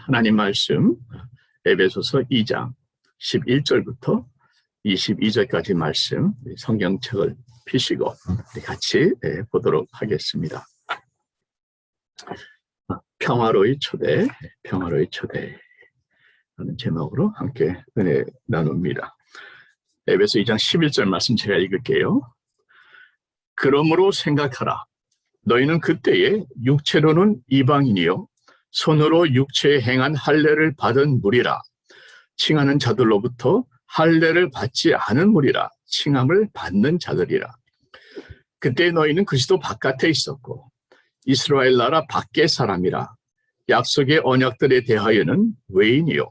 하나님 말씀 에베소서 2장 11절부터 22절까지 말씀 성경책을 펴시고 같이 보도록 하겠습니다. 평화로의 초대, 평화로의 초대 라는 제목으로 함께 은혜 나눕니다. 에베소 2장 11절 말씀 제가 읽을게요. 그러므로 생각하라. 너희는 그때에 육체로는 이방인이요 손으로 육체에 행한 할례를 받은 무리라. 칭하는 자들로부터 할례를 받지 않은 무리라. 칭함을 받는 자들이라. 그때 너희는 그리스도 바깥에 있었고 이스라엘 나라 밖의 사람이라. 약속의 언약들에 대하여는 외인이요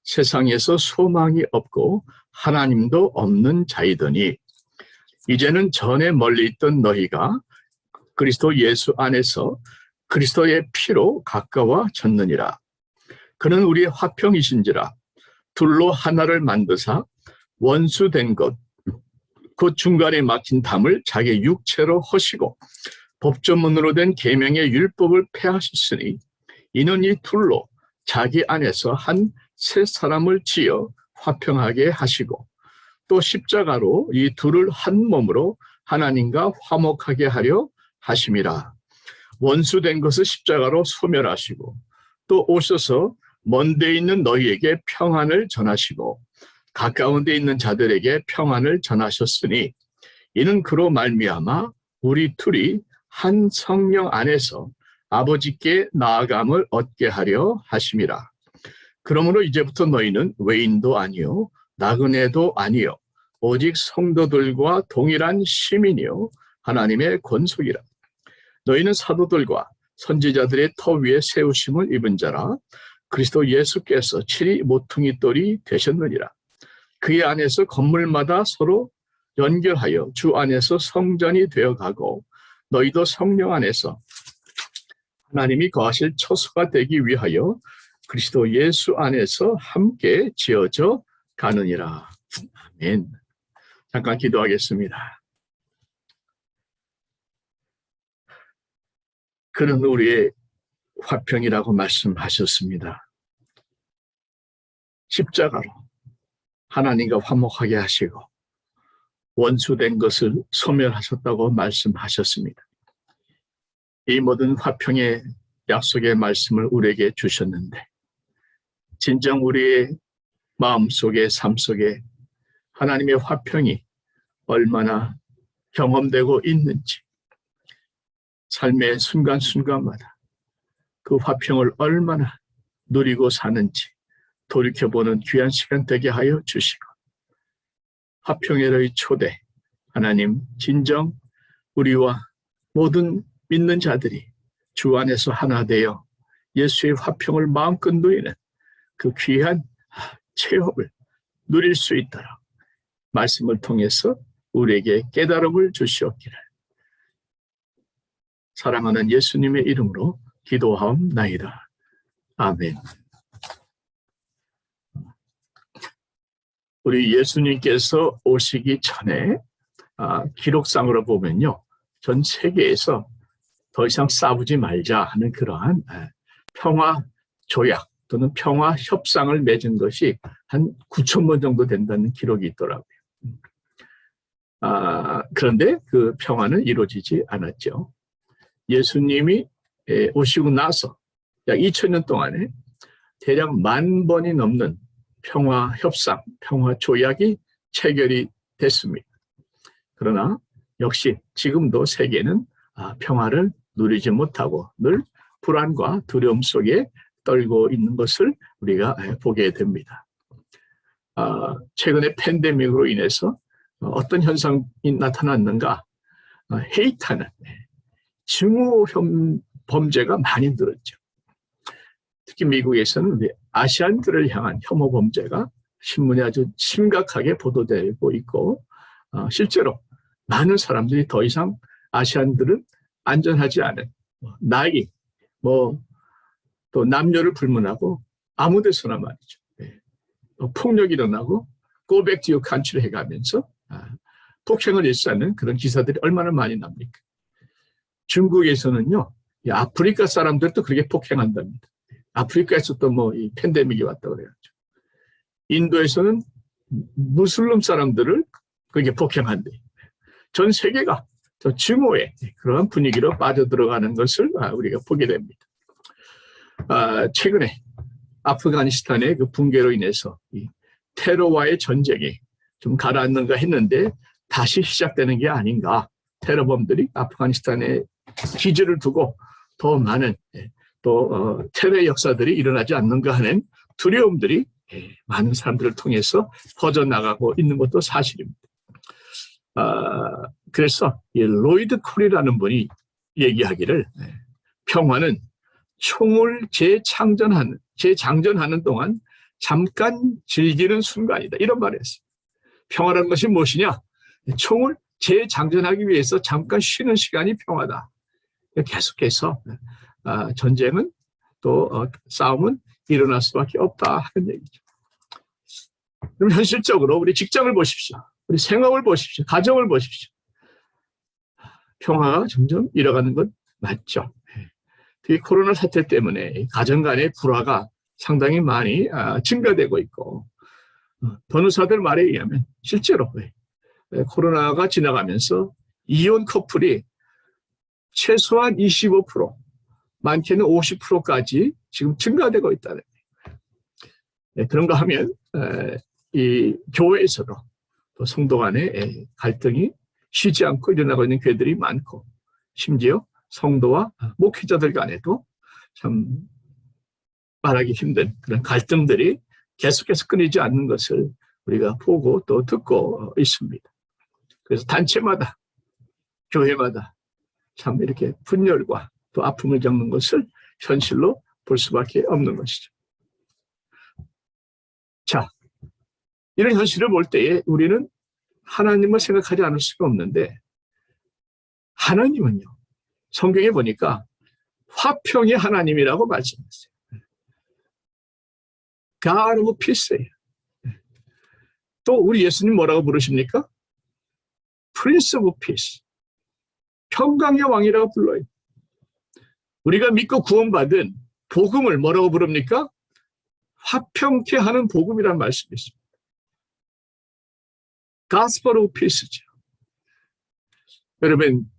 세상에서 소망이 없고 하나님도 없는 자이더니 이제는 전에 멀리 있던 너희가 그리스도 예수 안에서 그리스도의 피로 가까워졌느니라. 그는 우리의 화평이신지라. 둘로 하나를 만드사 원수된 것 그 중간에 막힌 담을 자기 육체로 허시고 법조문으로 된 계명의 율법을 폐하셨으니 이는 이 둘로 자기 안에서 한 새 사람을 지어 화평하게 하시고 또 십자가로 이 둘을 한 몸으로 하나님과 화목하게 하려 하심이라. 원수된 것을 십자가로 소멸하시고 또 오셔서 먼 데 있는 너희에게 평안을 전하시고 가까운 데 있는 자들에게 평안을 전하셨으니 이는 그로 말미암아 우리 둘이 한 성령 안에서 아버지께 나아감을 얻게 하려 하심이라. 그러므로 이제부터 너희는 외인도 아니요 나그네도 아니요 오직 성도들과 동일한 시민이요 하나님의 권속이라. 너희는 사도들과 선지자들의 터 위에 세우심을 입은 자라. 그리스도 예수께서 칠이 모퉁이 돌이 되셨느니라. 그의 안에서 건물마다 서로 연결하여 주 안에서 성전이 되어가고 너희도 성령 안에서 하나님이 거하실 처소가 되기 위하여 그리스도 예수 안에서 함께 지어져 가느니라. 아멘. 잠깐 기도하겠습니다. 그는 우리의 화평이라고 말씀하셨습니다. 십자가로 하나님과 화목하게 하시고 원수된 것을 소멸하셨다고 말씀하셨습니다. 이 모든 화평의 약속의 말씀을 우리에게 주셨는데 진정 우리의 마음속에 삶 속에 하나님의 화평이 얼마나 경험되고 있는지 삶의 순간순간마다 그 화평을 얼마나 누리고 사는지 돌이켜보는 귀한 시간 되게 하여 주시고 화평의 초대 하나님 진정 우리와 모든 믿는 자들이 주 안에서 하나 되어 예수의 화평을 마음껏 누리는 그 귀한 체험을 누릴 수 있도록 말씀을 통해서 우리에게 깨달음을 주시옵기를 사랑하는 예수님의 이름으로 기도하옵나이다. 아멘. 우리 예수님께서 오시기 전에 기록상으로 보면요. 전 세계에서 더 이상 싸우지 말자 하는 그러한 평화 조약 또는 평화 협상을 맺은 것이 한 9,000번 정도 된다는 기록이 있더라고요. 그런데 그 평화는 이루어지지 않았죠. 예수님이 오시고 나서 약 2000년 동안에 대략 10,000번이 넘는 평화 협상, 평화 조약이 체결이 됐습니다. 그러나 역시 지금도 세계는 평화를 누리지 못하고 늘 불안과 두려움 속에 떨고 있는 것을 우리가 보게 됩니다. 최근에 팬데믹으로 인해서 어떤 현상이 나타났는가? 헤이트하는 증오 범죄가 많이 늘었죠. 특히 미국에서는 아시안들을 향한 혐오 범죄가 신문에 아주 심각하게 보도되고 있고 실제로 많은 사람들이 더 이상 아시안들은 안전하지 않은 나이, 또 남녀를 불문하고 아무 데서나 말이죠. 폭력이 일어나고 go back to your country 해가면서 폭행을 일삼는 그런 기사들이 얼마나 많이 납니까? 중국에서는요, 아프리카 사람들도 그렇게 폭행한답니다. 아프리카에서 또 뭐 이 팬데믹이 왔다고 그래가지고. 인도에서는 무슬림 사람들을 그게 폭행한대. 전 세계가 저 증오의 그러한 분위기로 빠져들어가는 것을 우리가 보게 됩니다. 최근에 아프가니스탄의 그 붕괴로 인해서 이 테러와의 전쟁이 좀 가라앉는가 했는데 다시 시작되는 게 아닌가. 테러범들이 아프가니스탄에 기지를 두고 더 많은 또 테러의 역사들이 일어나지 않는가 하는 두려움들이 많은 사람들을 통해서 퍼져나가고 있는 것도 사실입니다. 그래서 이 로이드 콜이라는 분이 얘기하기를 평화는 총을 재장전하는 동안 잠깐 즐기는 순간이다. 이런 말을 했어요. 평화라는 것이 무엇이냐? 총을 재장전하기 위해서 잠깐 쉬는 시간이 평화다. 계속해서 전쟁은 또 싸움은 일어날 수밖에 없다 하는 얘기죠. 그럼 현실적으로 우리 직장을 보십시오. 우리 생업을 보십시오. 가정을 보십시오. 평화가 점점 잃어가는 건 맞죠. 특히 코로나 사태 때문에 가정 간의 불화가 상당히 많이 증가되고 있고, 변호사들 말에 의하면 실제로 코로나가 지나가면서 이혼 커플이 최소한 25%, 많게는 50%까지 지금 증가되고 있다는 거예요. 그런가 하면 이 교회에서도 또 성도 간의 갈등이 쉬지 않고 일어나고 있는 교회들이 많고, 심지어 성도와 목회자들 간에도 참 말하기 힘든 그런 갈등들이 계속해서 끊이지 않는 것을 우리가 보고 또 듣고 있습니다. 그래서 단체마다, 교회마다 참 이렇게 분열과 또 아픔을 겪는 것을 현실로 볼 수밖에 없는 것이죠. 자, 이런 현실을 볼 때에 우리는 하나님을 생각하지 않을 수가 없는데, 하나님은요, 성경에 보니까 화평의 하나님이라고 말씀했어요. God of Peace예요. 또 우리 예수님 뭐라고 부르십니까? Prince of Peace. 평강의 왕이라고 불러요. 우리가 믿고 구원받은 복음을 뭐라고 부릅니까? 화평케 하는 복음이라는 말씀이 있습니다. Gospel of Peace죠. 여러분,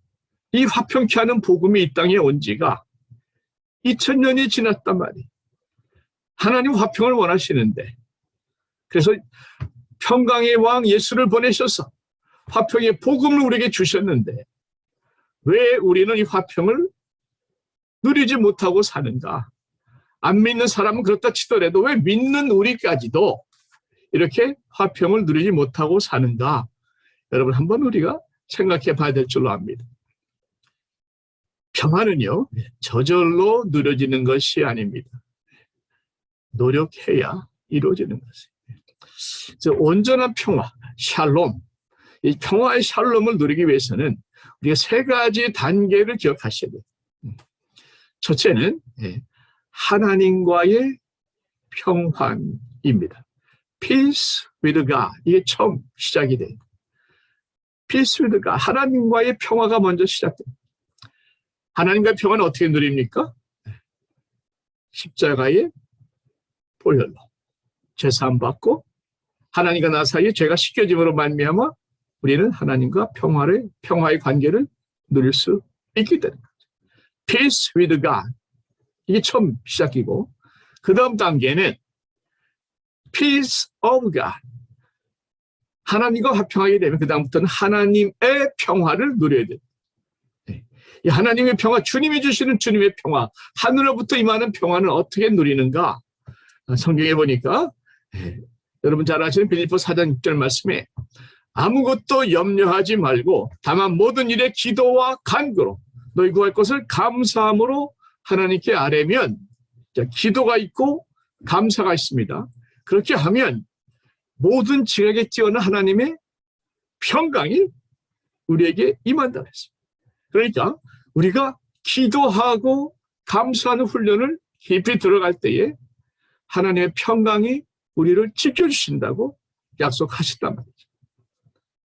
이 화평케 하는 복음이 이 땅에 온 지가 2000년이 지났단 말이에요. 하나님 화평을 원하시는데, 그래서 평강의 왕 예수를 보내셔서 화평의 복음을 우리에게 주셨는데, 왜 우리는 이 화평을 누리지 못하고 사는가? 안 믿는 사람은 그렇다 치더라도 왜 믿는 우리까지도 이렇게 화평을 누리지 못하고 사는가? 여러분, 한번 우리가 생각해 봐야 될 줄로 압니다. 평화는요, 저절로 누려지는 것이 아닙니다. 노력해야 이루어지는 것이에요. 온전한 평화, 샬롬, 이 평화의 샬롬을 누리기 위해서는 우리가 세 가지 단계를 기억하셔야 돼요. 첫째는 하나님과의 평화입니다. Peace with God. 이게 처음 시작이 돼요. Peace with God. 하나님과의 평화가 먼저 시작됩니다. 하나님과의 평화는 어떻게 누립니까? 십자가의 보혈로 제사함 받고 하나님과 나 사이에 죄가 씻겨짐으로 말미암아 우리는 하나님과 평화의 관계를 누릴 수 있게 되는 거죠. Peace with God. 이게 처음 시작이고, 그 다음 단계는 Peace of God. 하나님과 화평하게 되면 그 다음부터는 하나님의 평화를 누려야 돼요. 이 하나님의 평화, 주님이 주시는 주님의 평화, 하늘로부터 임하는 평화는 어떻게 누리는가? 성경에 보니까 여러분 잘 아시는 빌립보 4장 6절 말씀에 아무것도 염려하지 말고 다만 모든 일에 기도와 간구로 너희 구할 것을 감사함으로 하나님께 아뢰면, 기도가 있고 감사가 있습니다. 그렇게 하면 모든 지각에 뛰어난 하나님의 평강이 우리에게 임한다고 했습니다. 그러니까 우리가 기도하고 감사하는 훈련을 깊이 들어갈 때에 하나님의 평강이 우리를 지켜주신다고 약속하셨단 말이죠.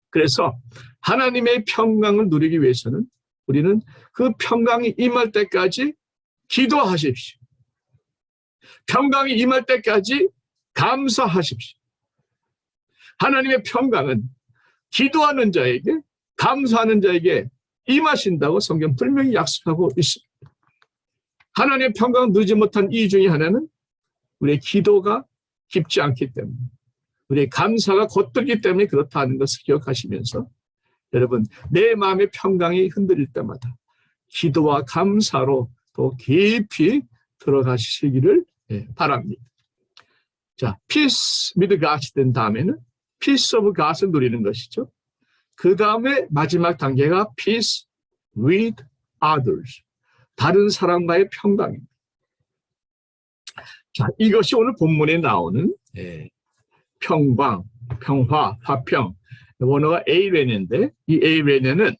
그래서 하나님의 평강을 누리기 위해서는 우리는 그 평강이 임할 때까지 기도하십시오. 평강이 임할 때까지 감사하십시오. 하나님의 평강은 기도하는 자에게, 감사하는 자에게 임하신다고 성경 분명히 약속하고 있습니다. 하나님의 평강을 누리지 못한 이유 중에 하나는 우리의 기도가 깊지 않기 때문에, 우리의 감사가 곧들기 때문에 그렇다는 것을 기억하시면서 여러분, 내 마음의 평강이 흔들릴 때마다 기도와 감사로 더 깊이 들어가시기를 바랍니다. 자, peace with God이 된 다음에는 peace of God을 누리는 것이죠. 그 다음에 마지막 단계가 peace with others. 다른 사람과의 평강입니다. 자, 이것이 오늘 본문에 나오는 평강, 평화, 화평. 원어가 에이레네인데 이 에이레네는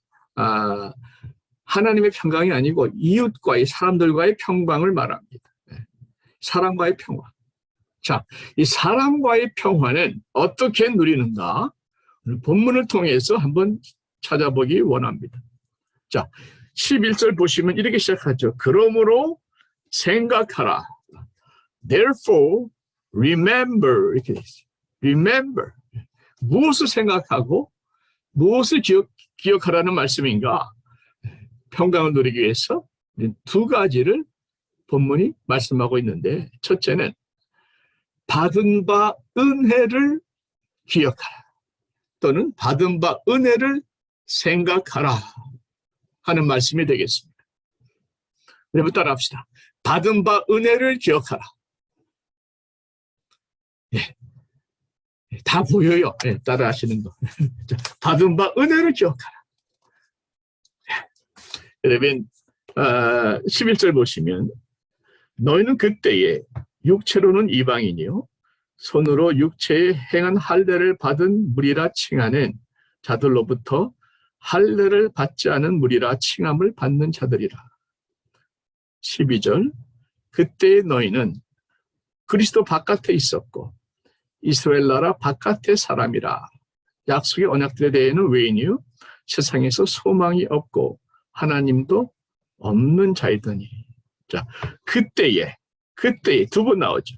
하나님의 평강이 아니고 이웃과의, 사람들과의 평강을 말합니다. 사람과의 평화. 자, 이 사람과의 평화는 어떻게 누리는가? 오늘 본문을 통해서 한번 찾아보기 원합니다. 자, 11절 보시면 이렇게 시작하죠. 그러므로 생각하라. Therefore, remember. 이렇게 되어 있어요. Remember. 무엇을 생각하고 무엇을 기억하라는 말씀인가? 평강을 누리기 위해서 두 가지를 본문이 말씀하고 있는데, 첫째는 받은 바 은혜를 기억하라, 또는 받은 바 은혜를 생각하라 하는 말씀이 되겠습니다. 여러분 따라합시다. 받은 바 은혜를 기억하라. 다 보여요. 따라 하시는 거. 받은 바 은혜를 기억하라. 여러분 11절 보시면 너희는 그때에 육체로는 이방인이요 손으로 육체에 행한 할례를 받은 무리라 칭하는 자들로부터 할례를 받지 않은 무리라 칭함을 받는 자들이라. 12절 그때에 너희는 그리스도 바깥에 있었고 이스라엘 나라 바깥의 사람이라. 약속의 언약들에 대해는 외인이요 세상에서 소망이 없고 하나님도 없는 자이더니. 자, 그때에 두 번 나오죠.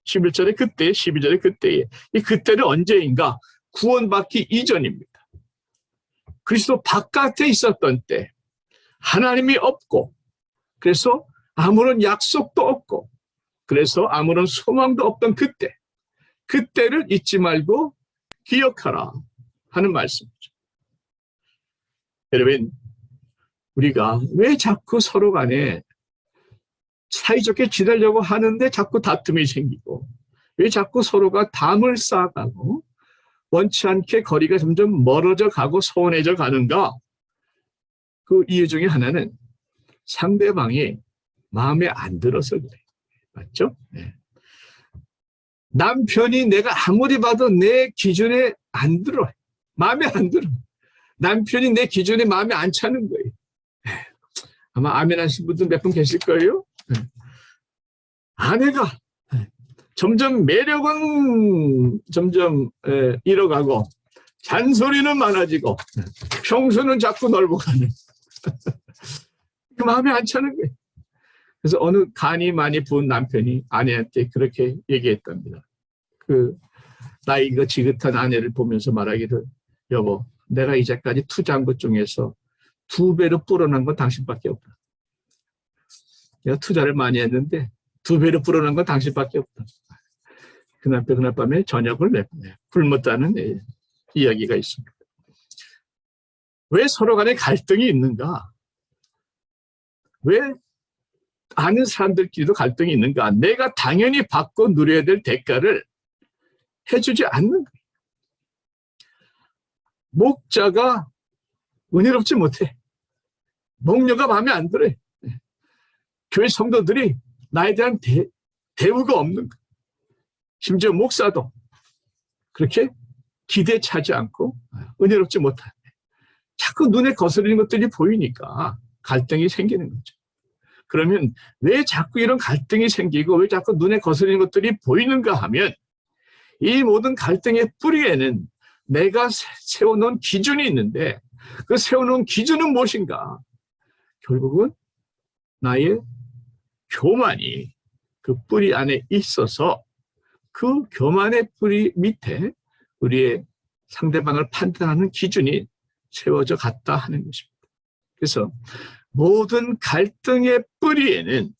11절에 그때, 12절에 그때에. 이 그때는 언제인가? 구원받기 이전입니다. 그리스도 바깥에 있었던 때, 하나님이 없고, 그래서 아무런 약속도 없고, 그래서 아무런 소망도 없던 그때, 그때를 잊지 말고 기억하라 하는 말씀이죠. 여러분, 우리가 왜 자꾸 서로 간에 사이좋게 지내려고 하는데 자꾸 다툼이 생기고, 왜 자꾸 서로가 담을 쌓아가고 원치 않게 거리가 점점 멀어져 가고 소원해져 가는가? 그 이유 중에 하나는 상대방이 마음에 안 들어서 그래. 맞죠? 네. 남편이 내가 아무리 봐도 내 기준에 안 들어. 마음에 안 들어. 남편이 내 기준에 마음에 안 차는 거예요. 아마 아멘 하신 분들 몇 분 계실 거예요. 아내가 점점 매력은 점점 잃어가고 잔소리는 많아지고 평소는 자꾸 넓어가는 마음에 안 차는 거예요. 그래서 어느 간이 많이 부은 남편이 아내한테 그렇게 얘기했답니다. 나이가 지긋한 아내를 보면서 말하기를, 여보, 내가 이제까지 투자한 것 중에서 2배로 불어난 건 당신밖에 없다. 내가 투자를 많이 했는데 2배로 불어난 건 당신밖에 없다. 그날 밤에 저녁을 굶었다는 이야기가 있습니다. 왜 서로 간에 갈등이 있는가? 왜 아는 사람들끼리도 갈등이 있는가? 내가 당연히 받고 누려야 될 대가를 해주지 않는 거예요. 목자가 은혜롭지 못해. 목녀가 마음에 안 들어. 교회 성도들이 나에 대한 대우가 없는 거예요. 심지어 목사도 그렇게 기대차지 않고 은혜롭지 못하네. 자꾸 눈에 거스르는 것들이 보이니까 갈등이 생기는 거죠. 그러면 왜 자꾸 이런 갈등이 생기고 왜 자꾸 눈에 거스르는 것들이 보이는가 하면, 이 모든 갈등의 뿌리에는 내가 세워놓은 기준이 있는데, 그 세워놓은 기준은 무엇인가? 결국은 나의 교만이 그 뿌리 안에 있어서 그 교만의 뿌리 밑에 우리의 상대방을 판단하는 기준이 세워져 갔다 하는 것입니다. 그래서 모든 갈등의 뿌리에는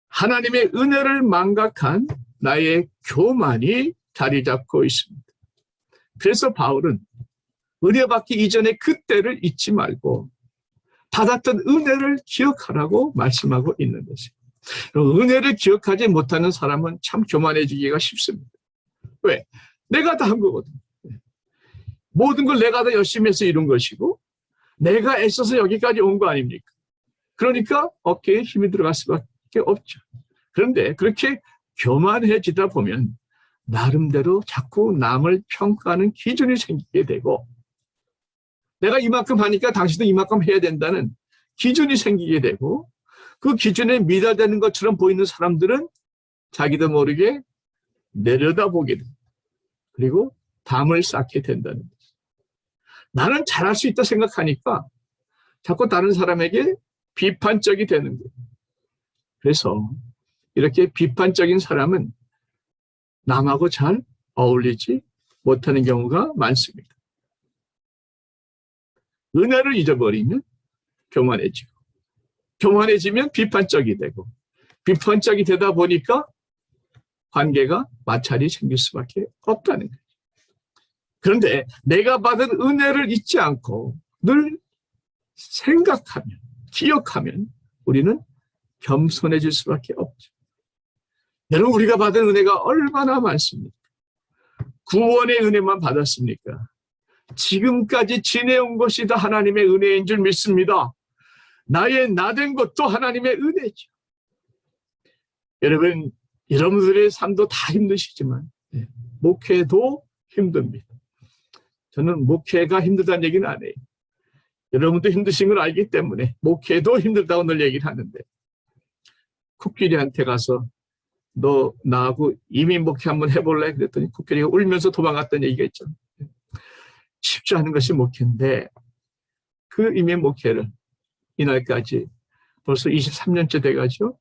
하나님의 은혜를 망각한 나의 교만이 자리 잡고 있습니다. 그래서 바울은 은혜 받기 이전에 그때를 잊지 말고 받았던 은혜를 기억하라고 말씀하고 있는 것입니다. 은혜를 기억하지 못하는 사람은 참 교만해지기가 쉽습니다. 왜? 내가 다 한 거거든. 모든 걸 내가 다 열심히 해서 이룬 것이고 내가 애써서 여기까지 온 거 아닙니까? 그러니까 어깨에 힘이 들어갈 수밖에 없죠. 그런데 그렇게 교만해지다 보면 나름대로 자꾸 남을 평가하는 기준이 생기게 되고 내가 이만큼 하니까 당신도 이만큼 해야 된다는 기준이 생기게 되고 그 기준에 미달되는 것처럼 보이는 사람들은 자기도 모르게 내려다보게 됩니다. 그리고 담을 쌓게 된다는 거죠. 나는 잘할 수 있다 생각하니까 자꾸 다른 사람에게 비판적이 되는 거예요. 그래서 이렇게 비판적인 사람은 남하고 잘 어울리지 못하는 경우가 많습니다. 은혜를 잊어버리면 교만해지고 교만해지면 비판적이 되고 비판적이 되다 보니까 관계가 마찰이 생길 수밖에 없다는 거예요. 그런데 내가 받은 은혜를 잊지 않고 늘 생각하면 기억하면 우리는 겸손해질 수밖에 없죠. 여러분 우리가 받은 은혜가 얼마나 많습니까? 구원의 은혜만 받았습니까? 지금까지 지내온 것이 다 하나님의 은혜인 줄 믿습니다. 나의 나된 것도 하나님의 은혜죠. 여러분, 여러분들의 삶도 다 힘드시지만 목회도 힘듭니다. 저는 목회가 힘들다는 얘기는 안 해요. 여러분도 힘드신 걸 알기 때문에 목회도 힘들다고 늘 얘기를 하는데 국길이한테 가서 너 나하고 이민 목회 한번 해볼래? 그랬더니 국길이가 울면서 도망갔던 얘기가 있잖아요. 쉽지 않은 것이 목회인데 그 이민 목회를 이날까지 벌써 23년째 돼가지고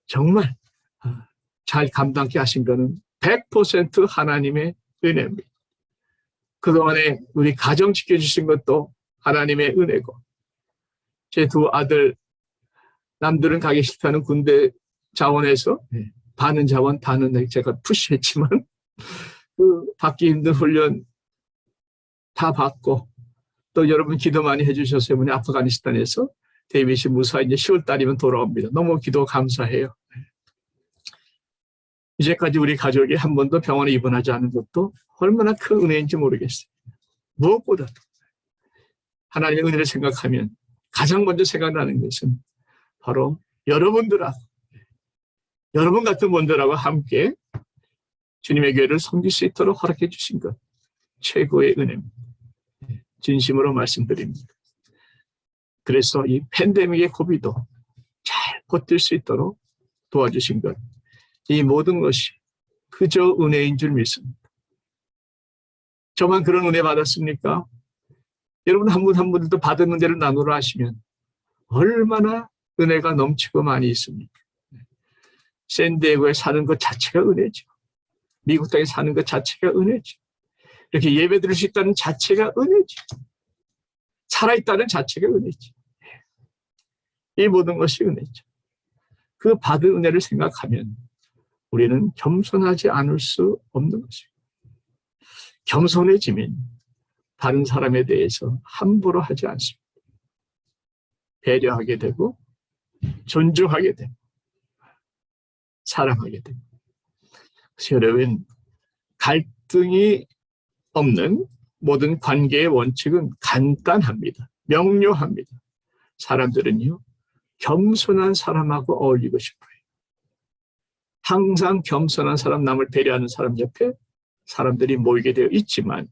정말 잘 감당케 하신 거는 100% 하나님의 은혜입니다. 그동안에 우리 가정 지켜주신 것도 하나님의 은혜고 제 두 아들 남들은 가기 싫다는 군대 자원에서 반은 자원 반은 제가 푸시했지만 그 받기 힘든 훈련 다 받고 또 여러분 기도 많이 해주셔서 이번에 아프가니스탄에서 데이빗이 무사히 이제 10월 달이면 돌아옵니다. 너무 기도 감사해요. 이제까지 우리 가족이 한 번도 병원에 입원하지 않은 것도 얼마나 큰 은혜인지 모르겠어요. 무엇보다도 하나님의 은혜를 생각하면 가장 먼저 생각나는 것은 바로 여러분들하고 여러분 같은 분들하고 함께 주님의 교회를 섬길 수 있도록 허락해 주신 것 최고의 은혜입니다. 진심으로 말씀드립니다. 그래서 이 팬데믹의 고비도 잘 버틸 수 있도록 도와주신 것 이 모든 것이 그저 은혜인 줄 믿습니다. 저만 그런 은혜 받았습니까? 여러분 한 분 한 분들도 받은 은혜를 나누라 하시면 얼마나 은혜가 넘치고 많이 있습니까? 샌디에고에 사는 것 자체가 은혜죠. 미국 땅에 사는 것 자체가 은혜죠. 이렇게 예배 드릴 수 있다는 자체가 은혜죠. 살아있다는 자체가 은혜죠. 이 모든 것이 은혜죠. 그 받은 은혜를 생각하면 우리는 겸손하지 않을 수 없는 것이고 겸손해지면 다른 사람에 대해서 함부로 하지 않습니다. 배려하게 되고 존중하게 되고 사랑하게 되고 그래서 여러분 갈등이 없는 모든 관계의 원칙은 간단합니다. 명료합니다. 사람들은요 겸손한 사람하고 어울리고 싶어요. 항상 겸손한 사람, 남을 배려하는 사람 옆에 사람들이 모이게 되어 있지만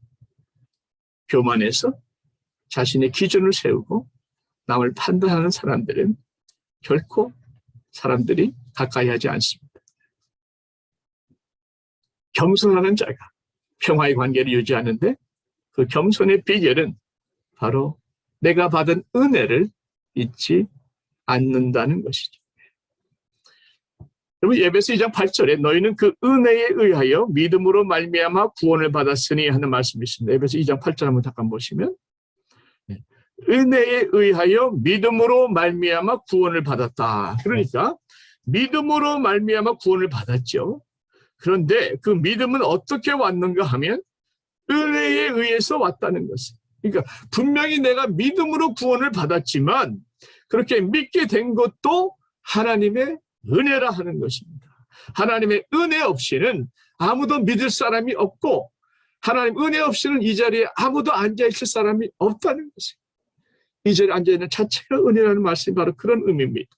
교만해서 자신의 기준을 세우고 남을 판단하는 사람들은 결코 사람들이 가까이 하지 않습니다. 겸손하는 자가 평화의 관계를 유지하는데 그 겸손의 비결은 바로 내가 받은 은혜를 잊지 않는다는 것이죠. 여러분 에베소 2장 8절에 너희는 그 은혜에 의하여 믿음으로 말미암아 구원을 받았으니 하는 말씀이 있습니다. 에베소 2장 8절 한번 잠깐 보시면 은혜에 의하여 믿음으로 말미암아 구원을 받았다. 그러니까 믿음으로 말미암아 구원을 받았죠. 그런데 그 믿음은 어떻게 왔는가 하면 은혜에 의해서 왔다는 것을. 그러니까 분명히 내가 믿음으로 구원을 받았지만 그렇게 믿게 된 것도 하나님의 은혜라 하는 것입니다. 하나님의 은혜 없이는 아무도 믿을 사람이 없고 하나님 은혜 없이는 이 자리에 아무도 앉아있을 사람이 없다는 것입니다. 이 자리에 앉아있는 자체가 은혜라는 말씀이 바로 그런 의미입니다.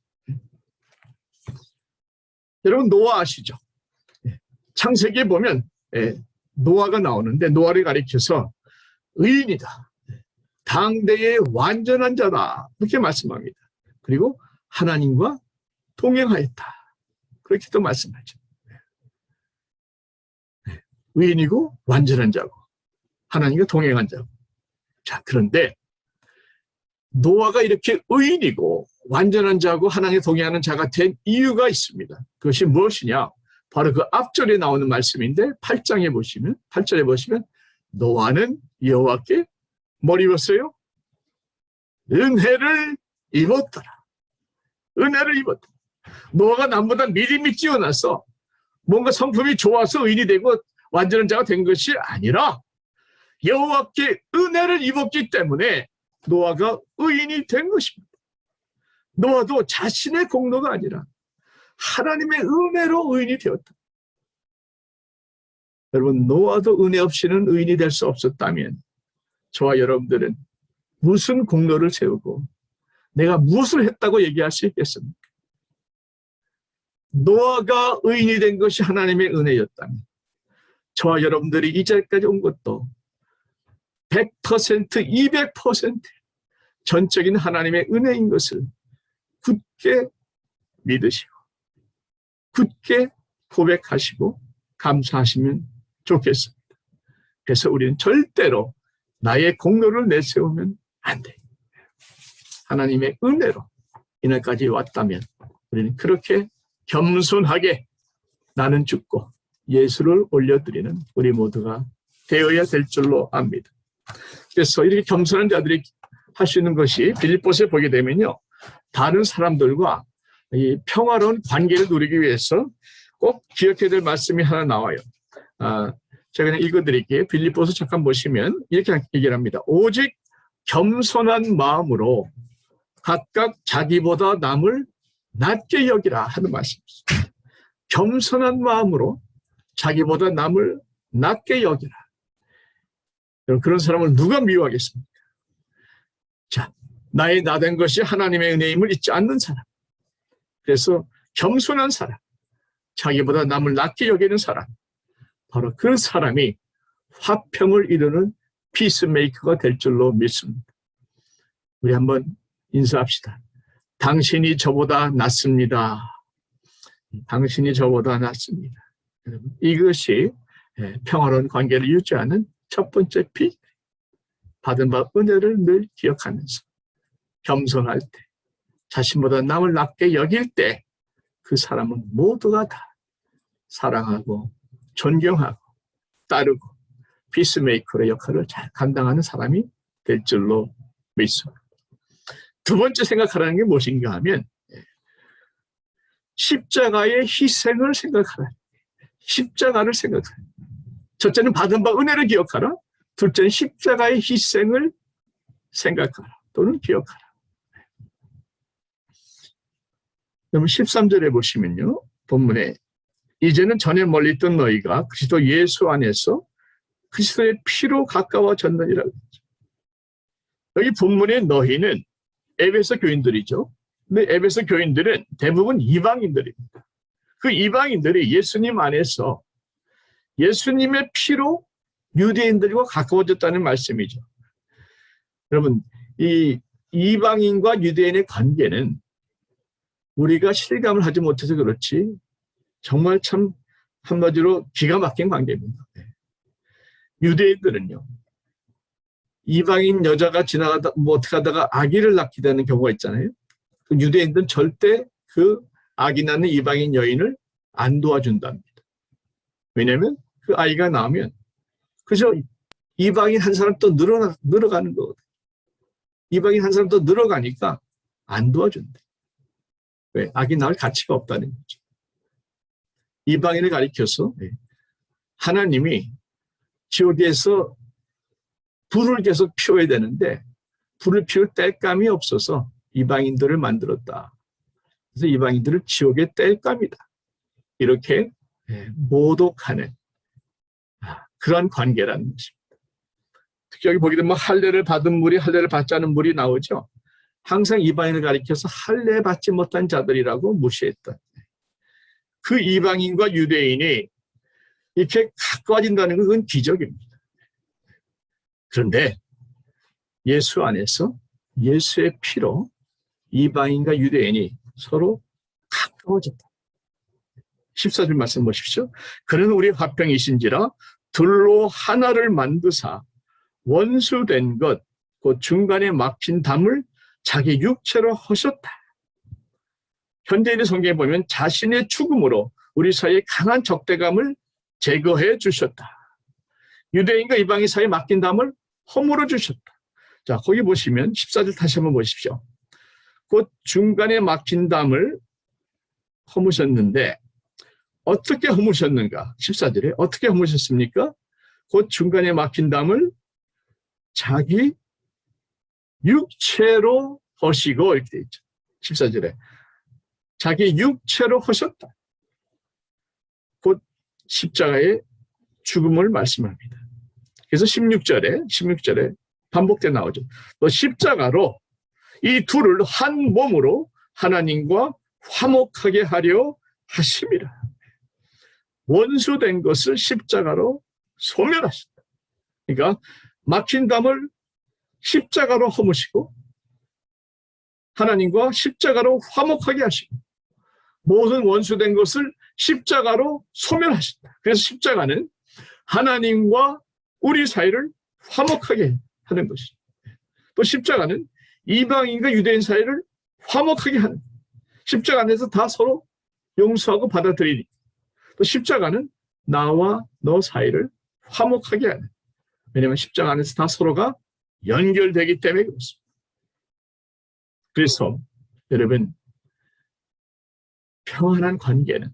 여러분 노아 아시죠? 창세기에 보면 노아가 나오는데 노아를 가리켜서 의인이다. 당대의 완전한 자다. 그렇게 말씀합니다. 그리고 하나님과 동행하였다. 그렇게 또 말씀하죠. 의인이고 완전한 자고 하나님과 동행한 자고. 자, 그런데 노아가 이렇게 의인이고 완전한 자고 하나님과 동행하는 자가 된 이유가 있습니다. 그것이 무엇이냐? 바로 그 앞절에 나오는 말씀인데 8절에 보시면 노아는 여호와께 뭘 입었어요? 은혜를 입었더라. 은혜를 입었다. 노아가 남보다 믿음이 뛰어나서 뭔가 성품이 좋아서 의인이 되고 완전한 자가 된 것이 아니라 여호와께 은혜를 입었기 때문에 노아가 의인이 된 것입니다. 노아도 자신의 공로가 아니라 하나님의 은혜로 의인이 되었다. 여러분 노아도 은혜 없이는 의인이 될 수 없었다면 저와 여러분들은 무슨 공로를 세우고 내가 무엇을 했다고 얘기할 수 있겠습니까? 노아가 의인이 된 것이 하나님의 은혜였다면 저와 여러분들이 이 자리까지 온 것도 100%, 200% 전적인 하나님의 은혜인 것을 굳게 믿으시고 굳게 고백하시고 감사하시면 좋겠습니다. 그래서 우리는 절대로 나의 공로를 내세우면 안 돼. 하나님의 은혜로 이날까지 왔다면 우리는 그렇게 겸손하게 나는 죽고 예수를 올려드리는 우리 모두가 되어야 될 줄로 압니다. 그래서 이렇게 겸손한 자들이 할 수 있는 것이 빌립보서에 보게 되면요. 다른 사람들과 이 평화로운 관계를 누리기 위해서 꼭 기억해야 될 말씀이 하나 나와요. 제가 그냥 읽어드릴게요. 빌립보서 잠깐 보시면 이렇게 얘기를 합니다. 오직 겸손한 마음으로 각각 자기보다 남을 낮게 여기라 하는 말씀입니다. 겸손한 마음으로 자기보다 남을 낮게 여기라. 그런 사람을 누가 미워하겠습니까? 자, 나의 나된 것이 하나님의 은혜임을 잊지 않는 사람. 그래서 겸손한 사람, 자기보다 남을 낮게 여기는 사람, 바로 그 사람이 화평을 이루는 피스메이커가 될 줄로 믿습니다. 우리 한번 인사합시다. 당신이 저보다 낫습니다. 당신이 저보다 낫습니다. 이것이 평화로운 관계를 유지하는 첫 번째 피, 받은 바 은혜를 늘 기억하면서 겸손할 때, 자신보다 남을 낮게 여길 때 그 사람은 모두가 다 사랑하고 존경하고 따르고 피스메이커의 역할을 잘 감당하는 사람이 될 줄로 믿습니다. 두 번째 생각하라는 게 무엇인가 하면 십자가의 희생을 생각하라. 십자가를 생각하라. 첫째는 받은 바 은혜를 기억하라. 둘째는 십자가의 희생을 생각하라. 또는 기억하라. 그럼 13절에 보시면요. 본문에 이제는 전에 멀리 있던 너희가 그리스도 예수 안에서 그리스도의 피로 가까워졌느니라. 여기 본문의 너희는 에베소 교인들이죠. 근데 에베소 교인들은 대부분 이방인들입니다. 그 이방인들이 예수님 안에서 예수님의 피로 유대인들과 가까워졌다는 말씀이죠. 여러분, 이 이방인과 유대인의 관계는 우리가 실감을 하지 못해서 그렇지 정말 참 한마디로 기가 막힌 관계입니다. 유대인들은요, 이방인 여자가 지나가다 어떻게 하다가 아기를 낳게 되는 경우가 있잖아요. 유대인들은 절대 그 아기 낳는 이방인 여인을 안 도와준답니다. 왜냐하면 그 아이가 나오면 그저 이방인 한 사람 또 늘어가는 거거든요. 이방인 한 사람 또 늘어가니까 안 도와준대. 왜? 아기 낳을 가치가 없다는 거죠. 이방인을 가리켜서 하나님이 지옥에서 불을 계속 피워야 되는데 불을 피울 땔감이 없어서 이방인들을 만들었다. 그래서 이방인들을 지옥의 땔감이다. 이렇게 모독하는 그런 관계라는 것입니다. 특히 여기 보게 되면 할례를 받은 무리, 할례를 받지 않은 무리 나오죠. 항상 이방인을 가리켜서 할례 받지 못한 자들이라고 무시했던 그 이방인과 유대인이 이렇게 가까워진다는 것은 기적입니다. 그런데 예수 안에서 예수의 피로 이방인과 유대인이 서로 가까워졌다. 14절 말씀 보십시오. 그는 우리 화평이신지라 둘로 하나를 만드사 원수된 것, 그 중간에 막힌 담을 자기 육체로 하셨다. 현대인의 성경에 보면 자신의 죽음으로 우리 사이에 강한 적대감을 제거해 주셨다. 유대인과 이방인 사이에 막힌 담을 허물어 주셨다. 자, 거기 보시면 14절 다시 한번 보십시오. 곧 중간에 막힌 담을 허무셨는데 어떻게 허무셨는가? 14절에 어떻게 허무셨습니까? 곧 중간에 막힌 담을 자기 육체로 하시고 이렇게 되어 있죠. 14절에 자기 육체로 하셨다. 곧 십자가의 죽음을 말씀합니다. 그래서 16절에 반복돼 나오죠. 또 십자가로 이 둘을 한 몸으로 하나님과 화목하게 하려 하심이라. 원수된 것을 십자가로 소멸하셨다. 그러니까 막힌 담을 십자가로 허무시고 하나님과 십자가로 화목하게 하시고 모든 원수된 것을 십자가로 소멸하셨다. 그래서 십자가는 하나님과 우리 사이를 화목하게 하는 것이죠. 또 십자가는 이방인과 유대인 사이를 화목하게 하는, 십자가 안에서 다 서로 용서하고 받아들이니, 또 십자가는 나와 너 사이를 화목하게 하는, 왜냐하면 십자가 안에서 다 서로가 연결되기 때문에 그렇습니다. 그래서 여러분, 평안한 관계는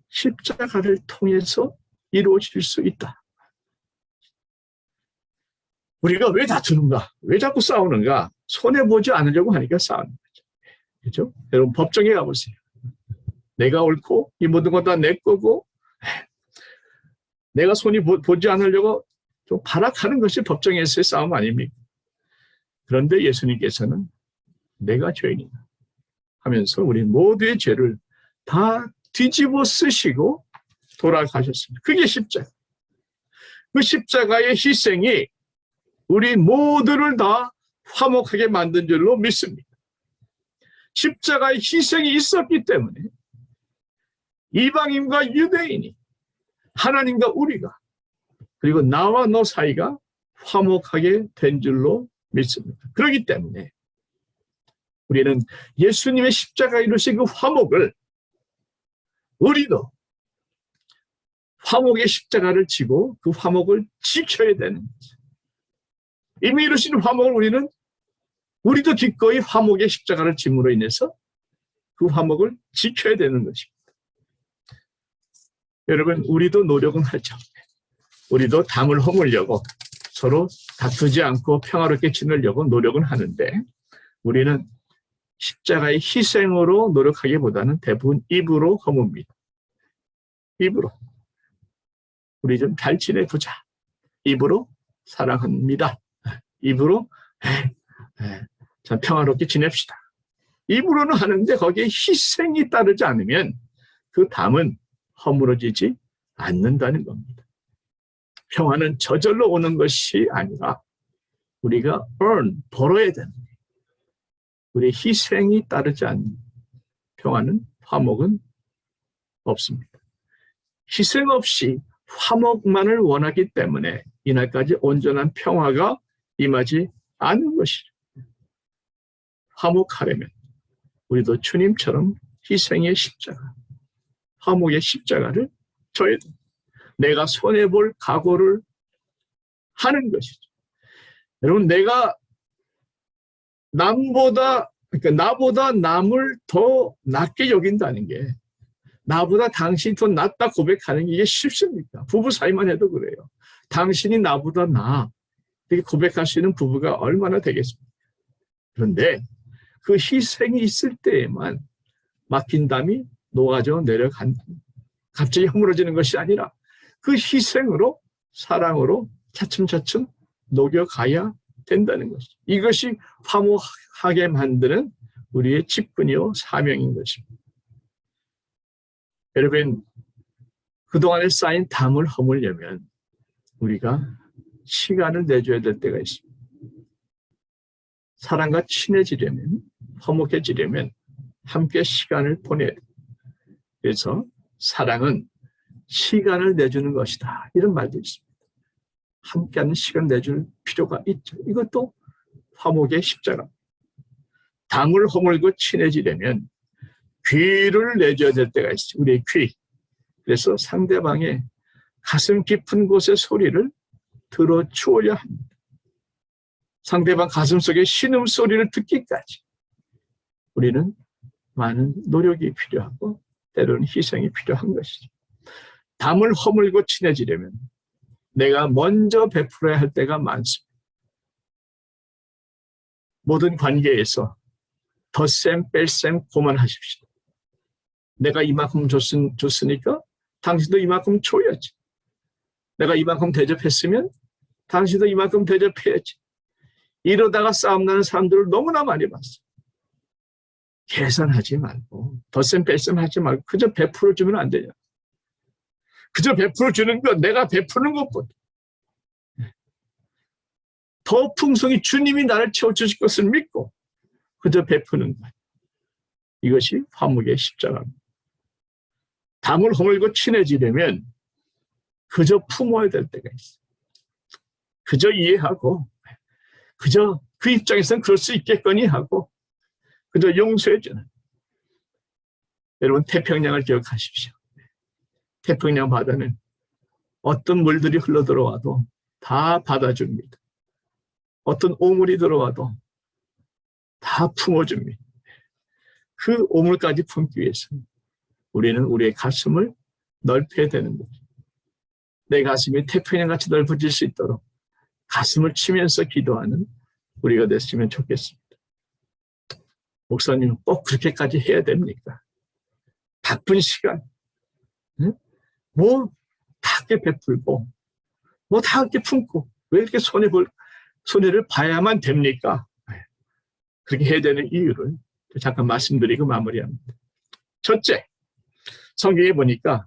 십자가를 통해서 이루어질 수 있다. 우리가 왜 다투는가? 왜 자꾸 싸우는가? 손해보지 않으려고 하니까 싸우는 거죠. 그렇죠? 여러분, 법정에 가보세요. 내가 옳고 이 모든 것 다 내 거고 내가 손이 보지 않으려고 좀 발악하는 것이 법정에서의 싸움 아닙니까? 그런데 예수님께서는 내가 죄인이다 하면서 우리 모두의 죄를 다 뒤집어 쓰시고 돌아가셨습니다. 그게 십자가. 그 십자가의 희생이 우리 모두를 다 화목하게 만든 줄로 믿습니다. 십자가의 희생이 있었기 때문에 이방인과 유대인이, 하나님과 우리가, 그리고 나와 너 사이가 화목하게 된 줄로 믿습니다. 그렇기 때문에 우리는 예수님의 십자가에 이루신 그 화목을, 우리도 화목의 십자가를 지고 그 화목을 지켜야 되는 거죠. 이미 이루신 화목을 우리도 기꺼이 화목의 십자가를 짐으로 인해서 그 화목을 지켜야 되는 것입니다. 여러분, 우리도 노력은 하죠. 우리도 담을 허물려고, 서로 다투지 않고 평화롭게 지내려고 노력은 하는데, 우리는 십자가의 희생으로 노력하기보다는 대부분 입으로 허뭅니다. 입으로. 우리 좀 잘 지내보자. 입으로 사랑합니다. 입으로 참 평화롭게 지냅시다. 입으로는 하는데 거기에 희생이 따르지 않으면 그 담은 허물어지지 않는다는 겁니다. 평화는 저절로 오는 것이 아니라 우리가 벌어야 되는, 우리의 희생이 따르지 않는 평화는, 화목은 없습니다. 희생 없이 화목만을 원하기 때문에 이날까지 온전한 평화가 임하지 않은 것이죠. 화목하려면 우리도 주님처럼 희생의 십자가, 화목의 십자가를 져야 돼. 내가 손해볼 각오를 하는 것이죠. 여러분, 내가 그러니까 나보다 남을 더 낮게 여긴다는 게, 나보다 당신이 더 낫다 고백하는 게 이게 쉽습니까? 부부 사이만 해도 그래요. 당신이 나보다 나아. 이렇게 고백할 수 있는 부부가 얼마나 되겠습니까? 그런데 그 희생이 있을 때에만 막힌 담이 녹아져 내려간다. 갑자기 허물어지는 것이 아니라 그 희생으로, 사랑으로 차츰차츰 녹여가야 된다는 것이죠. 이것이 화목하게 만드는 우리의 직분이요 사명인 것입니다. 여러분, 그동안에 쌓인 담을 허물려면 우리가 시간을 내줘야 될 때가 있습니다. 사람과 친해지려면, 화목해지려면 함께 시간을 보내야 돼요. 그래서 사랑은 시간을 내주는 것이다, 이런 말도 있습니다. 함께하는 시간을 내줄 필요가 있죠. 이것도 화목의 십자가. 담을 허물고 친해지려면 귀를 내줘야 될 때가 있어요. 우리의 귀. 그래서 상대방의 가슴 깊은 곳의 소리를 들어주어야 합니다. 상대방 가슴 속의 신음소리를 듣기까지 우리는 많은 노력이 필요하고 때로는 희생이 필요한 것이죠. 담을 허물고 친해지려면 내가 먼저 베풀어야 할 때가 많습니다. 모든 관계에서 덧셈 뺄셈 그만하십시오. 내가 이만큼 줬으니까 당신도 이만큼 줘야지. 내가 이만큼 대접했으면 당신도 이만큼 대접해야지. 이러다가 싸움 나는 사람들을 너무나 많이 봤어요. 계산하지 말고 덧셈 뺄셈 하지 말고 그저 베풀어 주면 안 되냐. 그저 베풀어 주는 것, 내가 베푸는 것보다 더 풍성히 주님이 나를 채워주실 것을 믿고 그저 베푸는 것. 이것이 화목의 십자가입니다. 담을 허물고 친해지려면 그저 품어야 될 때가 있어요. 그저 이해하고 그저 그 입장에서는 그럴 수 있겠거니 하고 그저 용서해주는. 여러분, 태평양을 기억하십시오. 태평양 바다는 어떤 물들이 흘러들어와도 다 받아줍니다. 어떤 오물이 들어와도 다 품어줍니다. 그 오물까지 품기 위해서는 우리는 우리의 가슴을 넓혀야 되는 거죠. 내 가슴이 태평양같이 넓어질 수 있도록 가슴을 치면서 기도하는 우리가 됐으면 좋겠습니다. 목사님, 꼭 그렇게까지 해야 됩니까? 바쁜 시간, 뭐 다 함께 베풀고 뭐 다 함께 품고 왜 이렇게 손해를 봐야만 됩니까? 그렇게 해야 되는 이유를 잠깐 말씀드리고 마무리합니다. 첫째, 성경에 보니까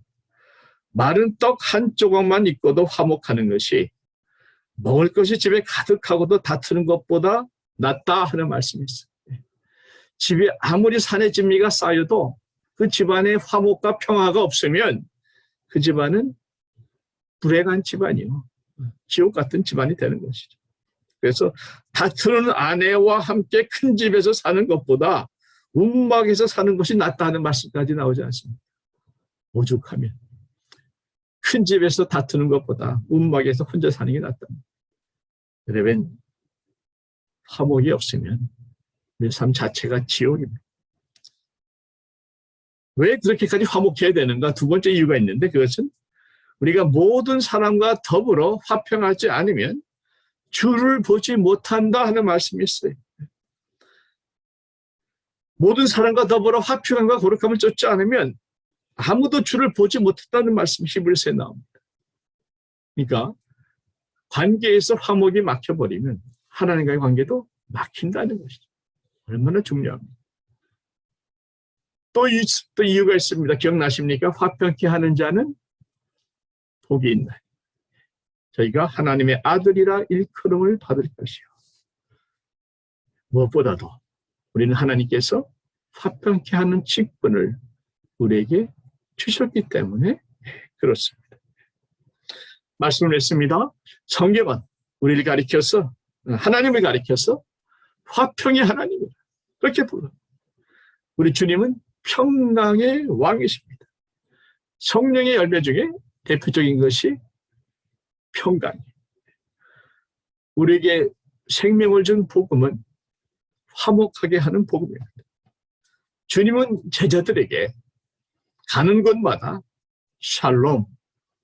마른 떡 한 조각만 있고도 화목하는 것이 먹을 것이 집에 가득하고도 다투는 것보다 낫다 하는 말씀이 있어요. 집에 아무리 산의 진미가 쌓여도 그 집안에 화목과 평화가 없으면 그 집안은 불행한 집안이요. 지옥 같은 집안이 되는 것이죠. 그래서 다투는 아내와 함께 큰 집에서 사는 것보다 움막에서 사는 것이 낫다 하는 말씀까지 나오지 않습니까? 오죽하면 큰 집에서 다투는 것보다 움막에서 혼자 사는 게 낫다. 여러분, 화목이 없으면 우리 삶 자체가 지옥입니다. 왜 그렇게까지 화목해야 되는가? 두 번째 이유가 있는데 그것은 우리가 모든 사람과 더불어 화평하지 않으면 주를 보지 못한다 하는 말씀이 있어요. 모든 사람과 더불어 화평함과 거룩함을 쫓지 않으면 아무도 주를 보지 못했다는 말씀이 히브리서에 나옵니다. 그러니까 관계에서 화목이 막혀버리면 하나님과의 관계도 막힌다는 것이죠. 얼마나 중요합니다. 또 이유가 있습니다. 기억나십니까? 화평케 하는 자는 복이 있나니 저희가 하나님의 아들이라 일컬음을 받을 것이요. 무엇보다도 우리는 하나님께서 화평케 하는 직분을 우리에게 주셨기 때문에 그렇습니다. 말씀을 했습니다. 성경은 우리를 가리켜서 하나님을 가리켜서 화평의 하나님이라 그렇게 불러요. 우리 주님은 평강의 왕이십니다. 성령의 열매 중에 대표적인 것이 평강이에요. 우리에게 생명을 준 복음은 화목하게 하는 복음입니다. 주님은 제자들에게 가는 곳마다 샬롬,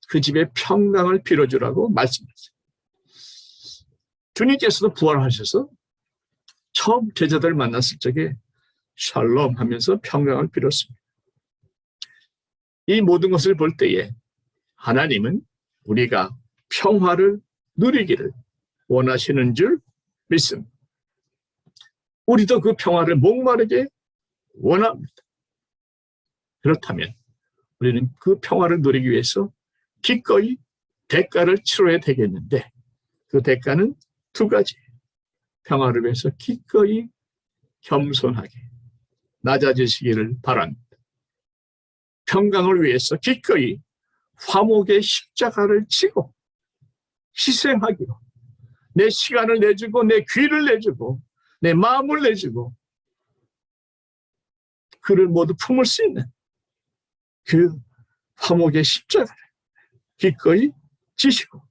그 집에 평강을 빌어주라고 말씀하셨어요. 주님께서도 부활하셔서 처음 제자들 만났을 적에 샬롬 하면서 평강을 빌었습니다. 이 모든 것을 볼 때에 하나님은 우리가 평화를 누리기를 원하시는 줄 믿습니다. 우리도 그 평화를 목마르게 원합니다. 그렇다면 우리는 그 평화를 누리기 위해서 기꺼이 대가를 치러야 되겠는데 그 대가는 두 가지예요. 평화를 위해서 기꺼이 겸손하게 낮아지시기를 바랍니다. 평강을 위해서 기꺼이 화목의 십자가를 지고 희생하기로 내 시간을 내주고 내 귀를 내주고 내 마음을 내주고 그를 모두 품을 수 있는 그 화목의 십자가를 기꺼이 지시고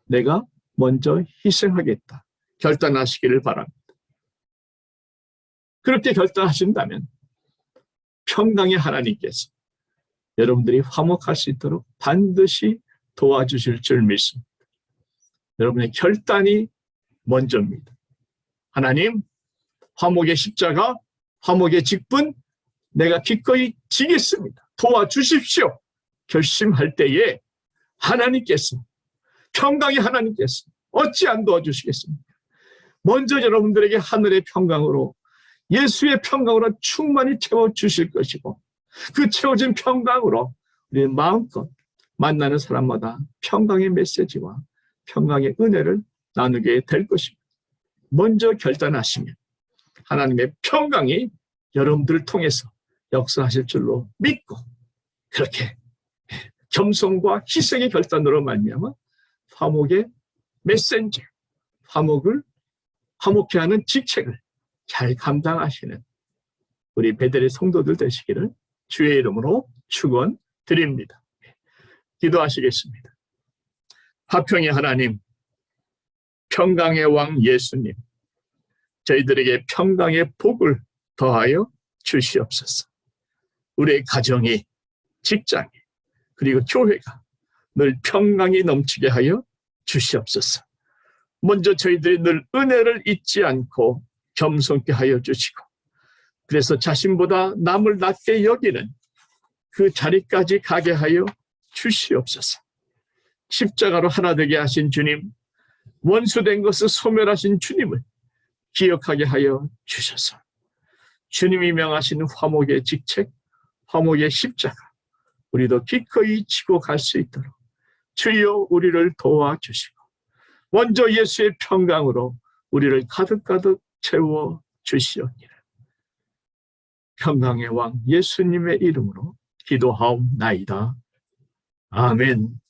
내가 먼저 희생하겠다 결단하시기를 바랍니다. 그렇게 결단하신다면 평강의 하나님께서 여러분들이 화목할 수 있도록 반드시 도와주실 줄 믿습니다. 여러분의 결단이 먼저입니다. 하나님, 화목의 십자가, 화목의 직분 내가 기꺼이 지겠습니다. 도와주십시오. 결심할 때에 하나님께서, 평강의 하나님께서 어찌 안 도와주시겠습니까? 먼저 여러분들에게 하늘의 평강으로 예수의 평강으로 충만히 채워주실 것이고 그 채워진 평강으로 우리는 마음껏 만나는 사람마다 평강의 메시지와 평강의 은혜를 나누게 될 것입니다. 먼저 결단하시면 하나님의 평강이 여러분들을 통해서 역사하실 줄로 믿고 그렇게 겸손과 희생의 결단으로 말미암아 화목의 메신저, 화목케 하는 직책을 잘 감당하시는 우리 베델의 성도들 되시기를 주의 이름으로 축원드립니다. 기도하시겠습니다. 화평의 하나님, 평강의 왕 예수님, 저희들에게 평강의 복을 더하여 주시옵소서. 우리의 가정이, 직장이, 그리고 교회가 늘 평강이 넘치게 하여 주시옵소서. 먼저 저희들이 늘 은혜를 잊지 않고 겸손케 하여 주시고 그래서 자신보다 남을 낮게 여기는 그 자리까지 가게 하여 주시옵소서. 십자가로 하나 되게 하신 주님, 원수된 것을 소멸하신 주님을 기억하게 하여 주셔서 주님이 명하시는 화목의 직책, 화목의 십자가 우리도 기꺼이 지고 갈 수 있도록 주여 우리를 도와주시고 먼저 예수의 평강으로 우리를 가득가득 채워주시옵기를 평강의 왕 예수님의 이름으로 기도하옵나이다. 아멘.